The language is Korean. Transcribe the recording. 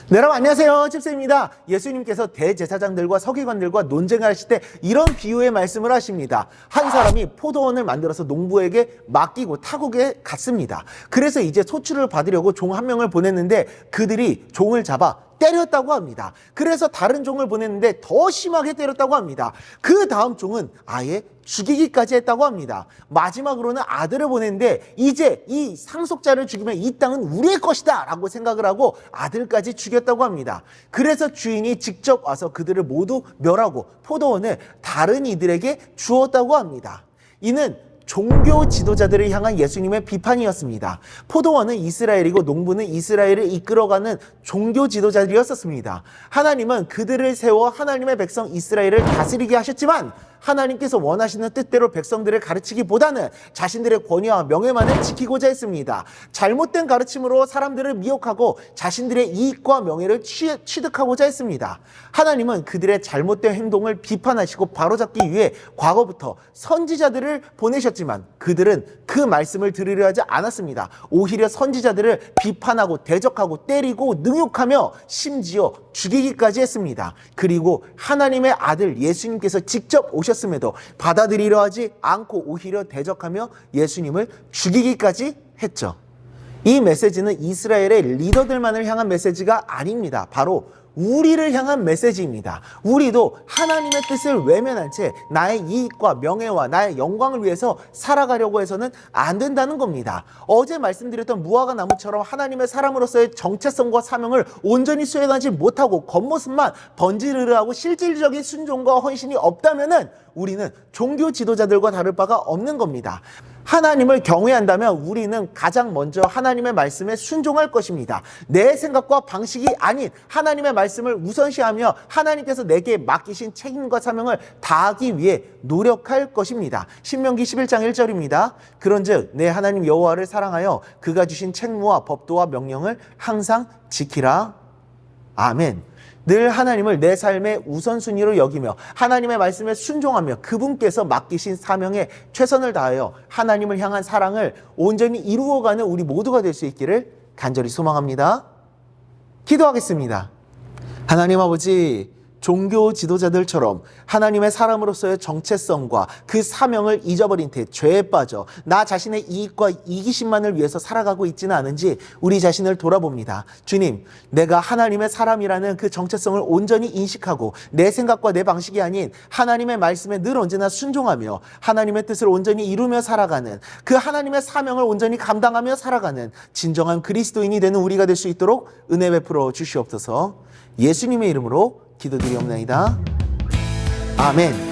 네, 여러분 안녕하세요. 집사입니다. 예수님께서 대제사장들과 서기관들과 논쟁을 하실 때 이런 비유의 말씀을 하십니다. 한 사람이 포도원을 만들어서 농부에게 맡기고 타국에 갔습니다. 그래서 이제 소출을 받으려고 종 한 명을 보냈는데 그들이 종을 잡아 때렸다고 합니다. 그래서 다른 종을 보냈는데 더 심하게 때렸다고 합니다. 그 다음 종은 아예 죽이기까지 했다고 합니다. 마지막으로는 아들을 보냈는데 이제 이 상속자를 죽이면 이 땅은 우리의 것이다 라고 생각을 하고 아들까지 죽였다고 합니다. 그래서 주인이 직접 와서 그들을 모두 멸하고 포도원을 다른 이들에게 주었다고 합니다. 이는 종교 지도자들을 향한 예수님의 비판이었습니다. 포도원은 이스라엘이고 농부는 이스라엘을 이끌어가는 종교 지도자들이었습니다. 하나님은 그들을 세워 하나님의 백성 이스라엘을 다스리게 하셨지만 하나님께서 원하시는 뜻대로 백성들을 가르치기보다는 자신들의 권위와 명예만을 지키고자 했습니다. 잘못된 가르침으로 사람들을 미혹하고 자신들의 이익과 명예를 취득하고자 했습니다. 하나님은 그들의 잘못된 행동을 비판하시고 바로잡기 위해 과거부터 선지자들을 보내셨지만 그들은 그 말씀을 들으려 하지 않았습니다. 오히려 선지자들을 비판하고 대적하고 때리고 능욕하며 심지어 죽이기까지 했습니다. 그리고 하나님의 아들 예수님께서 직접 오셨음에도 받아들이려 하지 않고 오히려 대적하며 예수님을 죽이기까지 했죠. 이 메시지는 이스라엘의 리더들만을 향한 메시지가 아닙니다. 바로 우리를 향한 메시지입니다. 우리도 하나님의 뜻을 외면한 채 나의 이익과 명예와 나의 영광을 위해서 살아가려고 해서는 안 된다는 겁니다. 어제 말씀드렸던 무화과 나무처럼 하나님의 사람으로서의 정체성과 사명을 온전히 수행하지 못하고 겉모습만 번지르르하고 실질적인 순종과 헌신이 없다면은 우리는 종교 지도자들과 다를 바가 없는 겁니다. 하나님을 경외한다면 우리는 가장 먼저 하나님의 말씀에 순종할 것입니다. 내 생각과 방식이 아닌 하나님의 말씀을 우선시하며 하나님께서 내게 맡기신 책임과 사명을 다하기 위해 노력할 것입니다. 신명기 11장 1절입니다. 그런즉 내 하나님 여호와를 사랑하여 그가 주신 책무와 법도와 명령을 항상 지키라. 아멘. 늘 하나님을 내 삶의 우선순위로 여기며 하나님의 말씀에 순종하며 그분께서 맡기신 사명에 최선을 다하여 하나님을 향한 사랑을 온전히 이루어가는 우리 모두가 될 수 있기를 간절히 소망합니다. 기도하겠습니다. 하나님 아버지, 종교 지도자들처럼 하나님의 사람으로서의 정체성과 그 사명을 잊어버린 채 죄에 빠져 나 자신의 이익과 이기심만을 위해서 살아가고 있지는 않은지 우리 자신을 돌아봅니다. 주님, 내가 하나님의 사람이라는 그 정체성을 온전히 인식하고 내 생각과 내 방식이 아닌 하나님의 말씀에 늘 언제나 순종하며 하나님의 뜻을 온전히 이루며 살아가는 그 하나님의 사명을 온전히 감당하며 살아가는 진정한 그리스도인이 되는 우리가 될 수 있도록 은혜 베풀어 주시옵소서. 예수님의 이름으로 기도드리옵나이다. 아멘.